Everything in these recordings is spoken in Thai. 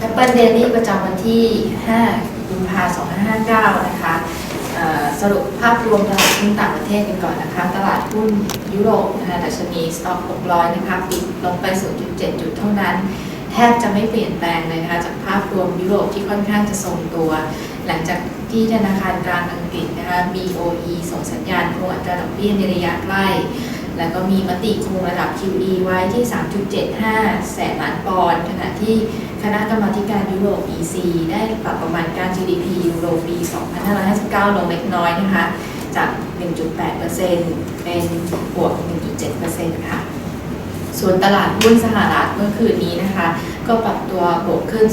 Apple Daily ประจำวันที่ 5 กุมภาพันธ์ 2559 นะคะสรุปภาพรวมตลาดหุ้นต่างประเทศกันก่อนนะคะตลาดหุ้นยุโรปนะคะดัชนีสต็อก600นะคะปิดลงไป 0.7 จุดเท่านั้นแทบจะไม่เปลี่ยนแปลงเลยนะคะจากภาพรวมยุโรปที่ค่อนข้างจะทรงตัวหลังจากที่ธนาคารกลางอังกฤษนะคะ BOE ส่งสัญญาณคงอัตราดอกเบี้ยในระยะใกล้แล้วก็มีมติคงระดับ QE ไว้ที่ 3.75 แสนล้านปอนด์ขณะที่คณะกรรมาการยุโรป EC ได้ปรับประมาณการ GDP ยูโรปี 2559 ลงเล็กน้อยนะคะจาก 1.8% เป็นบวก 1.7% ค่ะส่วนตลาดหุ้นสหรัฐเมื่อคืนนี้นะคะก็ปรับตัวบวกขึ้น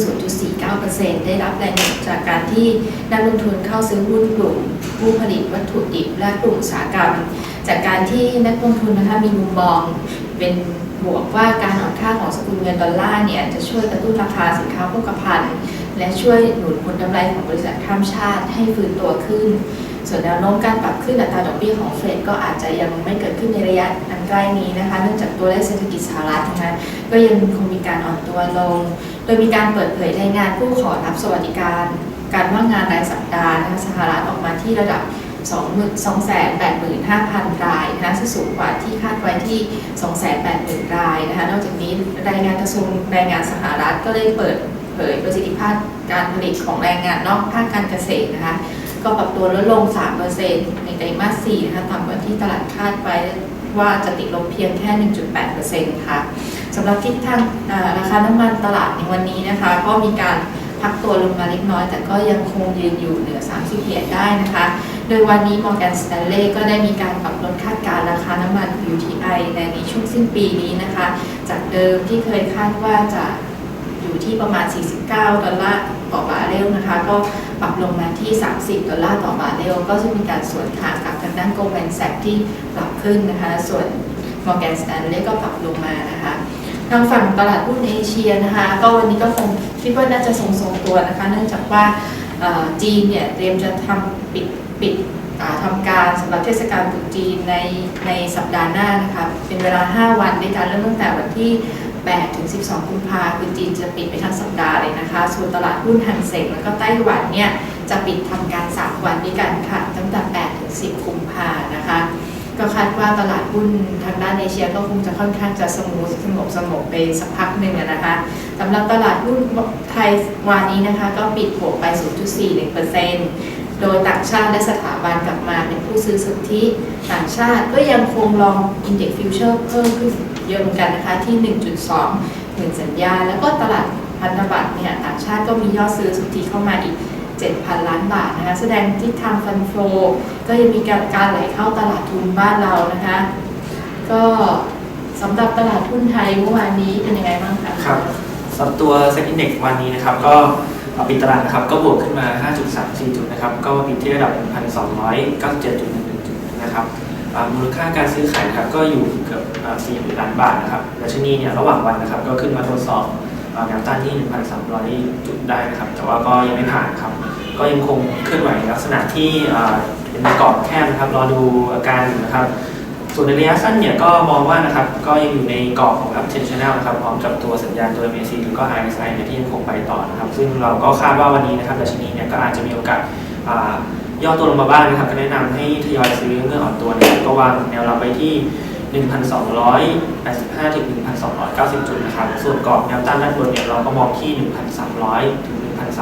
0.49% ได้รับแรงจากการที่นักลงทุนเข้าซื้อหุ้นกลุ่มผู้ผลิตวัตถุดิบและกลุ่มอุตสาหกรรมจากการที่นักลงทุนนะคะมีมุมมองเป็นบวกว่าการอ่อนค่าของสกุลเงินดอลลาร์เนี่ยจะช่วยกระตุ้นราคาสินค้าโภคภัณฑ์และช่วยหนุนผลกำไรของบริษัทข้ามชาติให้ฟื้นตัวขึ้นส่วนแนวโน้มการปรับขึ้นอัตราดอกเบี้ยของเฟดก็อาจจะยังไม่เกิดขึ้นในระยะอันใกล้นี้นะคะเนื่องจากตัวเลขเศรษฐกิจสหรัฐนะคะก็ยังคงมีการอ่อนตัวลงโดยมีการเปิดเผยรายงานผู้ขอรับสวัสดิการว่างงานรายสัปดาห์นะคะสหรัฐออกมาที่ระดับ 285,000 รายนะคะซึ่งสูงกว่าที่คาดไว้ที่ 280,000 รายนะคะนอกจากนี้รายงานกระทรวงแรงงานสหรัฐก็ได้เปิดเผยประสิทธิภาพการผลิตของแรงงานนอกภาคการเกษตรนะคะก็ปรับตัวลดลง 3% ในไตรมาส 4 นะคะต่ำกว่าที่ตลาดคาดไว้ว่าจะติดลบเพียงแค่ 1.8% ค่ะสำหรับทิศทางราคาน้ำมันตลาดในวันนี้นะคะก็มีการพักตัวลงมาเล็กน้อยแต่ก็ยังคงยืนอยู่เหนือ30เหรียญได้นะคะโดยวันนี้ Morgan Stanley ก็ได้มีการปรับลดคาดการณ์ราคาน้ำมัน WTI ในช่วงสิ้นปีนี้นะคะจากเดิมที่เคยคาดว่าจะอยู่ที่ประมาณ$49ต่อบาร์เรลนะคะก็ปรับลงมาที่$30ต่อบาร์เรลก็จะมีการสวนทางกับทางด้าน Goldman Sachs ที่ปรับขึ้นนะคะส่วน Morgan Stanley ก็ปรับลงมานะคะทางฝั่งตลาดหุ้นเอเชียนะคะก็วันนี้ก็คงคิดว่าน่าจะทรงตัวนะคะเนื่องจากว่าจีนเนี่ยเตรียมจะทำปิดทำการสำหรับเทศกาลตรุษจีนในสัปดาห์หน้านะคะเป็นเวลา5วันด้วยกันเริ่มตั้งแต่วันที่8 ถึง 12 กุมภาพันธ์คือจีนจะปิดไปทั้งสัปดาห์เลยนะคะส่วนตลาดหุ้นฮันเซ็งแล้วก็ไต้หวันเนี่ยจะปิดทำการ3วันด้วยกันค่ะตั้งแต่8 ถึง 10 กุมภาพันธ์นะคะก็คาดว่าตลาดหุ้นทางด้านเอเชียก็คงจะค่อนข้างจะสงบไปสักพักหนึ่งนะคะสำหรับตลาดหุ้นไทยวันนี้นะคะก็ปิดบวกไป 0.41%โดยต่างชาติและสถาบันกลับมาเป็นผู้ซื้อสุทธิต่างชาติก็ยังคงลอง Index Future เพิ่มขึ้นเยอะเหมือนกันนะคะที่ 1.2 หมื่นสัญญาแล้วก็ตลาดพันธบัตรเนี่ยต่างชาติก็มียอดซื้อสุทธิเข้ามาอีก 7,000 ล้านบาทนะคะแสดงทิศทางฟันโฟก็ยังมีการไหลเข้าตลาดทุนบ้านเรานะคะก็สำหรับตลาดหุ้นไทยเมื่อวานนี้เป็นยังไงบ้างคะครับสำหรับตัว Set Index วันนี้นะครับก็ปิดตลาดนะครับก็บวกขึ้นมา 5.34 จุดนะครับก็ปิดที่ระดับ 1,297.11 จุดนะครับมูลค่าการซื้อขายนะครับก็อยู่เกือบ 40,000 ล้านบาทนะครับดัชนีเนี่ยระหว่างวันนะครับก็ขึ้นมาทดสอบแนวต้านที่ 1,300 จุดได้นะครับแต่ว่าก็ยังไม่ผ่านครับก็ยังคงเคลื่อนไหวในลักษณะที่เป็นกรอบแคบนะครับรอดูอาการนะครับส่วนในระยะสั้นเนี่ยก็มองว่านะครับก็ยังอยู่ในกรอบของ Uptrend Channel นะครับพร้อมกับตัวสัญญาณตัว MACD หรือก็ RSI เนี่ยที่ยังคงไปต่อนะครับซึ่งเราก็คาดว่าวันนี้นะครับดัชนีเนี่ยก็อาจจะมีโอกาสย่อตัวลงมาบ้างนะครับก็แนะนำให้ทยอยซื้อเมื่ออ่อนตัวเนี่ยก็วางแนวรับไปที่ 1,285 ถึง 1,290 จุดนะครับส่วนกรอบแนวต้านด้านบนเนี่ยเราก็มองที่ 1,300 ถึง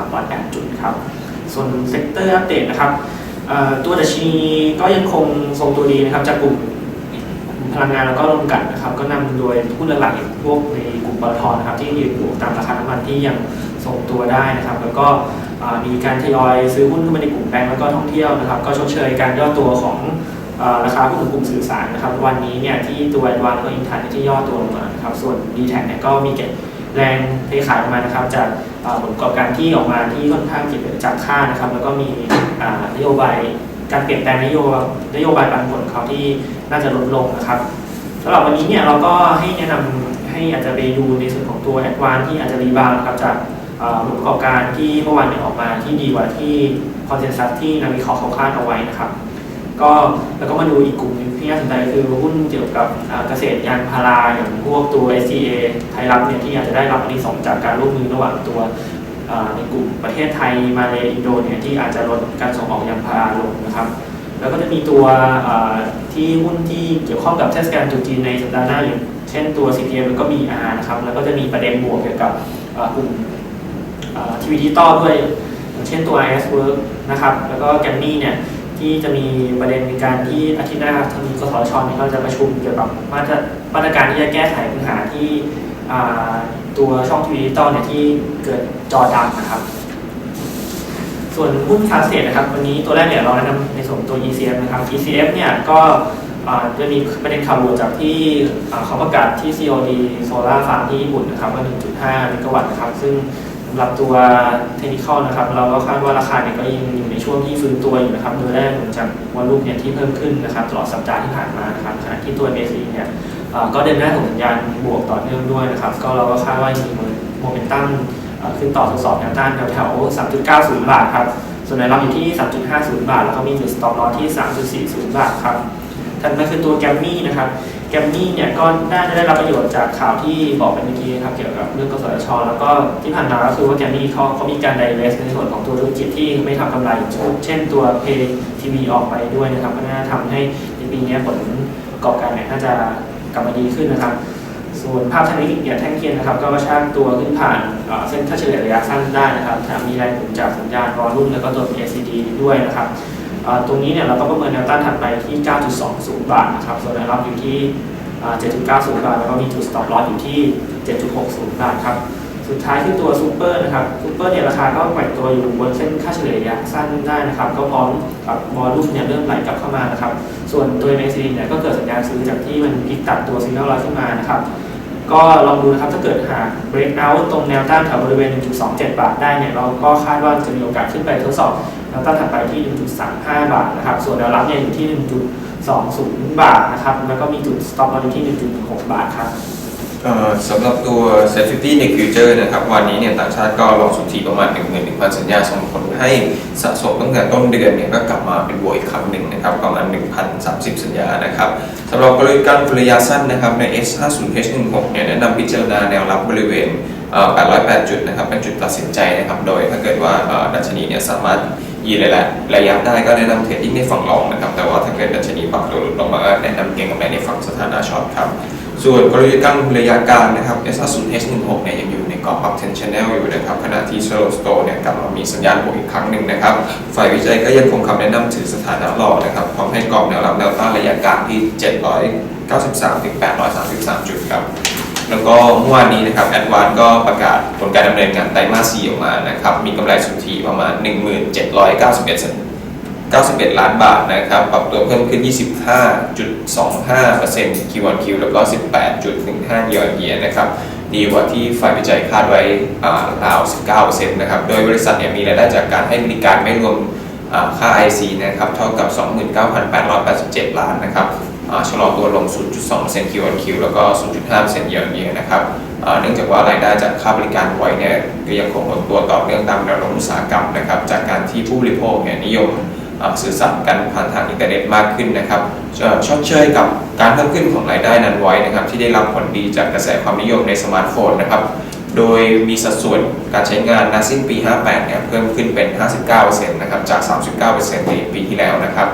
1,308 จุดครับส่วนเซกเตอร์อัปเดตนะครับตัวดัชนีก็ยังคงทรงตัวดีนะครับจากกลุ่มพลังงานแล้วก็โรงกลั่นนะครับก็นำโดยหุ้นหลักๆอย่างพวกในกลุ่มปตท.นะครับที่ยืนอยู่ตามราคาน้ำมันที่ยังทรงตัวได้นะครับแล้วก็มีการทยอยซื้อหุ้นเข้ามาในกลุ่มแบงก์แล้วก็ท่องเที่ยวนะครับก็ชดเชยการย่อตัวของราคาหุ้นกลุ่มสื่อสารนะครับวันนี้เนี่ยที่ตัว Advanced แล้วก็ Intel ที่ย่อตัวลงมานะครับส่วน D-Tech เนี่ยก็มีเก็บแรงเทขายออกมานะครับจากผลประกอบการที่ออกมาที่ค่อนข้างเก็บจากค่านะครับแล้วก็มีนโยบายการเปลี่ยนแปลงนโยบายปันผลเขาที่น่าจะลดลงนะครับสำหรับวันนี้เนี่ยเราก็ให้แนะนำให้อาจจะไปดูในส่วนของตัว Advanced ที่อาจจะรีบาวด์ครับจากผลประกอบการที่เมื่อวานเนี่ยออกมาที่ดีกว่าที่คอนเซนแซสที่นักวิเคราะห์เขาคาดเอาไว้นะครับ ก็แล้วก็มาดูอีกกลุ่มหนึงที่น่าสนใจคือหุ้นเกี่ยวกับเกษตรยางพาราอย่างพวกตัว SCA ไทยรัฐเนี่ยที่อาจจะได้รับอานิสงส์จากการร่วมมือระหว่างตัวในกลุ่มประเทศไทยมาเลอินโดเนี่ยที่อาจจะลดการส่งออกยางพาราลงนะครับแล้วก็จะมีตัวที่หุ้นที่เกี่ยวข้องกับเทศกาลตรุษจีนในสัปดาห์หน้าอย่างเช่นตัว CPM แล้วก็ BR นะครับแล้วก็จะมีประเด็นบวกเกี่ยวกับกลุ่มทีวีดิจิตอลด้วยอย่างเช่นตัว IS Work นะครับแล้วก็แกมมี่เนี่ยที่จะมีประเด็นในการที่อาทิตย์หน้าทางกสทช.เนี่ยก็จะประชุมเกี่ยวกับมาตรการที่จะแก้ไขปัญหาที่ตัวช่องทีวีดิจิตอลเนี่ยที่เกิดจอดำนะครับส่วนหุ้นคลาสเซตนะครับวันนี้ตัวแรกเนี่ยเราแนะนำในส่วนตัว ECF นะครับ ECF เนี่ยก็จะมีประเด็นข่าวด่วนจากที่เขาประกาศที่ COD Solar Farm ที่ญี่ปุ่นนะครับว่า 1.5 เมกะวัตต์นะครับซึ่งสำหรับตัวเทคนิคอลนะครับเราก็คาดว่าราคาเนี่ยก็ยังอยู่ในช่วงที่ฟื้นตัวอยู่นะครับโดยแรกผลจากวอลลุ่มเนี่ยที่เพิ่มขึ้นนะครับตลอดสัปดาห์ที่ผ่านมานะครับขณะที่ตัว MACD เนี่ยก็เดินหน้าส่งสัญญาณบวกต่อเนื่องด้วยนะครับก็เราก็คาดว่ามีโมเมนตัมขึ้นต่อทดสอบแนวต้านแถว 3.90 บาทครับส่วนแนวรับอยู่ที่ 3.50 บาทแล้วก็มีจุด stop loss ที่ 3.40 บาทครับถัดมาคือตัวแกมมี่นะครับแกมมี่เนี่ยก็น่าจะได้รับประโยชน์จากข่าวที่บอกไปเมื่อกี้ครับเกี่ยวกับเรื่องกสทช.แล้วก็ที่ผ่านมาก็คือว่าแกมมี่เขามีการไดเวสในส่วนของตัวธุรกิจที่ไม่ทำกำไรเช่นตัว Pay TV ออกไปด้วยนะครับก็น่าทำให้ในปีนี้ผลประกอบการเนี่ยน่าจะกลับมาดีขึ้นนะครับส่วนภาพเทคนิคเนี่ยแท่งเทียนนะครับก็กระชากตัวขึ้นผ่านเส้นค่าเฉลี่ยระยะสั้นได้นะครับแถมมีแรงหนุนจากสัญญาณวอลลุ่มแล้วก็ตัว MACD ด้วยนะครับตรงนี้เนี่ยเราก็ประเมินแนวต้านถัดไปที่ 9.20 บาทนะครับส่วนแนวรับอยู่ที่ 7.90 บาทแล้วก็มีจุด stop loss อยู่ที่ 7.60 บาทครับสุดท้ายคือตัวซูเปอร์นะครับซูเปอร์เนี่ยราคาก็แกว่งตัวอยู่บนเส้นค่าเฉลี่ยระยะสั้นได้นะครับก็พร้อมกับวอลลุ่มเนี่ยเริ่มไหลกลับเข้ามานะครับส่วนตัว MACD เนี่ยก็เกิดสัญญาณซื้อจากที่มันพลิกตัดตัวซิงเกิลไลน์ขึ้นมานะครับก็ลองดูนะครับถ้าเกิดหาก break out ตรงแนวต้านแถวบริเวณ 1.27 บาทได้เนี่ยเราก็คาดว่าจะมีโอกาสขึ้นไปทดสอบแนวต้านถัดไปที่ 1.35 บาทนะครับส่วนแนวรับเนี่ยอยู่ที่ 1.20 บาทนะครับแล้วก็มีจุด stop loss อยู่ที่ 1.16 บาทครับสำหรับตัว Safety ใน Future นะครับวันนี้เนี่ยต่างชาติก็ลงสุทธิประมาณ 11,000 สัญญาส่งผลให้สะสมตั้งแต่ต้นเดือนเนี่ยก็กลับมาเป็นบวกอีกครั้งหนึ่งนะครับประมาณ 1,030 สัญญานะครับสำหรับกลยุทธ์การระยะสั้นนะครับใน S50H16 เนี่ยแนะนำพิจารณาแนวรับบริเวณ808 จุดนะครับเป็นจุดตัดสินใจนะครับโดยถ้าเกิดว่าดัชนีเนี่ยสามารถยืนระยะได้ก็แนะนำเทรดดิ้งในฝั่งลองนะครับแต่ว่าถ้าเกิดดัชนีปรับตัวลดลงมาแนะนำเก็งกำไรในฝั่งสถานะช็อตครับส่วนกลยุทธ์การระยะกลางนะครับ S50H16 เนี่ยยังอยู่ในกรอบ Uptrend Channel อยู่นะครับขณะที่ Slow Store เนี่ยกลับมามีสัญญาณบวกอีกครั้งหนึ่งนะครับฝ่ายวิจัยก็ยังคงคำแนะนำถือสถานะรอนะครับพร้อมให้กรอบแนวรับแนวต้านระยะกลางที่ 793 ถึง 833 จุดครับแล้วก็เมื่อวานนี้นะครับ Advance ก็ประกาศผลการดำเนินงานไตรมาส 4 ออกมานะครับมีกำไรสุทธิประมาณ 1791 ล้านบาทนะครับปรับตัวเพิ่มขึ้น 25.25% Q-on-Q แล้วก็ 18.15% year-on-year นะครับดีกว่าที่ฝ่ายวิจัยคาดไว้ราว 19% นะครับโดยบริษัทเนี่ยมีรายได้จากการให้บริการไม่รวมค่า IC นะครับเท่ากับ 29,887 ล้านนะครับชะลอตัวลง 0.2% Q-on-Q แล้วก็ 0.5% year-on-year นะครับเนื่องจากว่ารายได้จากค่าบริการไว้เนี่ยก็ยังคงหดตัวต่อเนื่องตามแนวโน้มอุตสาหกรรมนะครับจากการที่ผู้บริโภคเนี่ยนิยมสื่อสารกันผ่านทางอินเทอร์เน็ตมากขึ้นนะครับชดเชยกับการเพิ่มขึ้นของรายได้นั้นไว้นะครับที่ได้รับผลดีจากกระแสความนิยมในสมาร์ทโฟนนะครับโดยมีสัดส่วนการใช้งานณสิ้นปี 58 เนี่ยเพิ่มขึ้นเป็น 59% นะครับจาก 39% ในปีที่แล้วนะครับ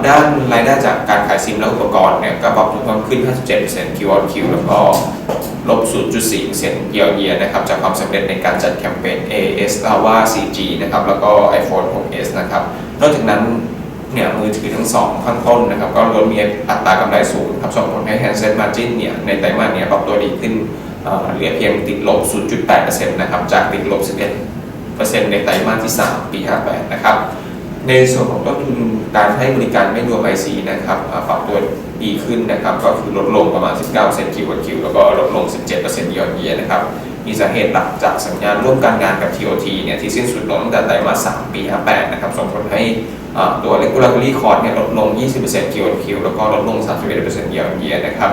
ด้านรายได้จากการขายซิมและอุปกรณ์เนี่ยก็ปรับตัวเพิ่มขึ้น 57% Q-on-Q แล้วก็ลบ 0.4% year-on-year นะครับจากความสำเร็จในการจัดแคมเปญ AS Lava 4G นะครับแล้วก็ iPhone 6s นะครับนอกจากนั้นเนี่ยมือถือทั้ง2ข้างต้นนะครับก็ล้วนมีอัตรากำไรสูงครับส่งผลให้ handset margin เนี่ยในไตรมาสเนี่ยปรับตัวดีขึ้นเหลือเพียงติดลบ 0.8% นะครับจากติดลบ 11% ในไตรมาสที่ 3 ปี 58 นะครับในส่วนของต้นทุนการให้บริการไม่รวม IC นะครับปรับตัวดีขึ้นนะครับก็คือลดลงประมาณ 19% Q-on-Q แล้วก็ลดลง 17% year-on-year นะครับมีสาเหตุหลักจากสัญญาณร่วมการงานกับ TOT เนี่ยที่สิ้นสุดลงตั้งแต่ไตรมาส 3 ปี 58 นะครับส่งผลให้ตัว regulatory cost เนี่ยลดลง 20% Q-on-Q แล้วก็ลดลง 31% year-on-year นะครับ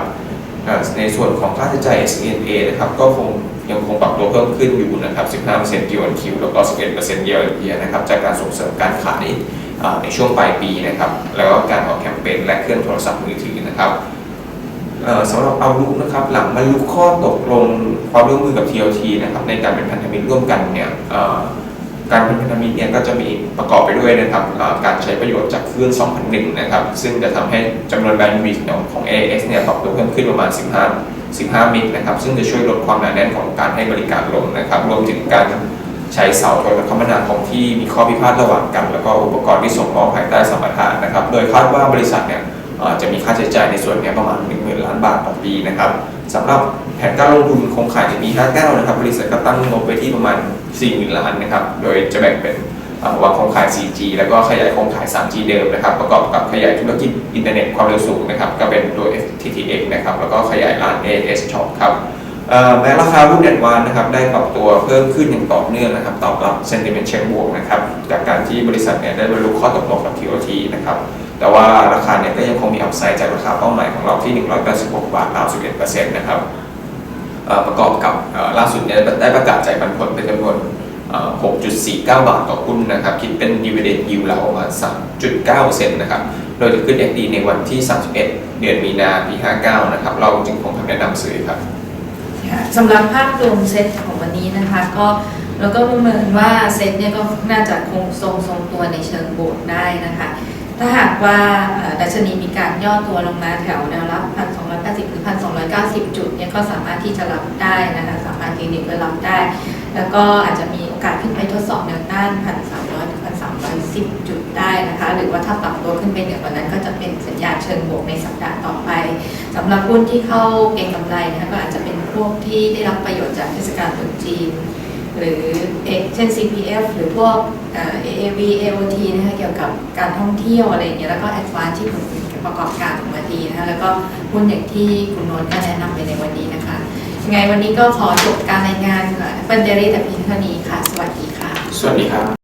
ในส่วนของค่าใช้จ่าย SG&A นะครับก็ยังคงปรับตัวเพิ่มขึ้นอยู่นะครับ 15% Q-on-Q แล้วก็ 11% year-on-year นะครับจากการส่งเสริมการขาย ในช่วงปลายปีนะครับแล้วก็การออกแคมเปญและเครื่องโทรศัพท์มือถือนะครับสำหรับเอาลุกนะครับหลังบรรลุข้อตกลงความร่วมมือกับ TLT นะครับในการเป็นพันธมิตรร่วมกันเนี่ยการเป็นพันธมิตรเนี่ยก็จะมีประกอบไปด้วยนะครับการใช้ประโยชน์จากคลื่น 2001 นะครับซึ่งจะทำให้จำนวนแบนด์วิดต์ของ AIS เนี่ยปรับตัวเพิ่มขึ้นประมาณ 15 เมกนะครับซึ่งจะช่วยลดความหนาแน่นของการให้บริการลงนะครับรวมถึงการใช้เสาโทรคมนาคมที่มีข้อพิพาทระหว่างกันแล้วก็อุปกรณ์ที่ส่งมอบภายใต้สัมปทานนะครับโดยคาดว่าบริษัทเนี่ยจะมีค่าใช้จ่ายในส่วนนี้ประมาณ 10,000 ล้านบาทต่อปีนะครับสำหรับแผนการลงทุนโครงข่ายในปี 59 นะครับบริษัทก็ตั้งงบไว้ที่ประมาณ 40,000 ล้านนะครับโดยจะแบ่งเป็นวางโครงข่าย 4G แล้วก็ขยายโครงข่าย 3G เดิมนะครับประกอบกับขยายธุรกิจอินเทอร์เน็ตความเร็วสูงนะครับก็เป็นตัว FTTX นะครับแล้วก็ขยายร้าน AIS Shop ครับแม้ราคาหุ้นแอดวานนะครับได้ปรับตัวเพิ่มขึ้นอย่างต่อเนื่องนะครับตอบรับเซนติเมนต์เชิงบวกนะครับจากการที่บริษัทเนี่ยได้บรรลุข้อตกลงกับ TOT นะครับแต่ว่าราคาเนี่ยก็ยังคงมีอัพไซด์จากราคาเป้าหมายของเราที่186 บาทราว 11% นะครับประกอบกับล่าสุดเนี่ยได้ประกาศจ่ายปันผลเป็นจำนวน6.49 บาทต่อหุ้นนะครับคิดเป็น dividend yield เราประมาณ 3.9% นะครับโดยจะขึ้น XD ในวันที่ 31 เดือนมีนาปี 59 นะครับเราจึงคงทำแนะนำซื้อครับสำหรับภาพรวมเซตของวันนี้นะคะก็เราก็ประเมินว่าเซตเนี่ยก็น่าจะคงทรงตัวในเชิงบวกได้นะคะถ้าหากว่าดัชนีมีการย่อตัวลงมาแถวแนวรับ 1,280 หรือ 1,290 จุดเนี่ยก็สามารถที่จะรับได้นะคะสามารถยืนยันว่ารับได้แล้วก็อาจจะมีโอกาสขึ้นไปทดสอบแนวต้าน 1,300 ถึง 1,310 จุดได้นะคะหรือว่าถ้าปรับตัวขึ้นไปเหนือกว่านั้นก็จะเป็นสัญญาณเชิงบวกในสัปดาห์ต่อไปสำหรับหุ้นที่เข้าเก็งกำไรนะคะก็อาจจะเป็นพวกที่ได้รับประโยชน์จากเทศกาลตรุษจีนหรือเช่น CPF หรือพวกAAV AOT นะคะเกี่ยวกับการท่องเที่ยวอะไรอย่างเงี้ยแล้วก็ Advance ที่ผลประกอบการออกมาดีนะคะแล้วก็หุ้นอย่างที่คุณโน้ตก็แนะนำไปในวันนี้นะคะยังไงวันนี้ก็ขอจบการรายงานเป็นเดลี่แต่เพียงเท่านี้ค่ะสวัสดีค่ะสวัสดีครับ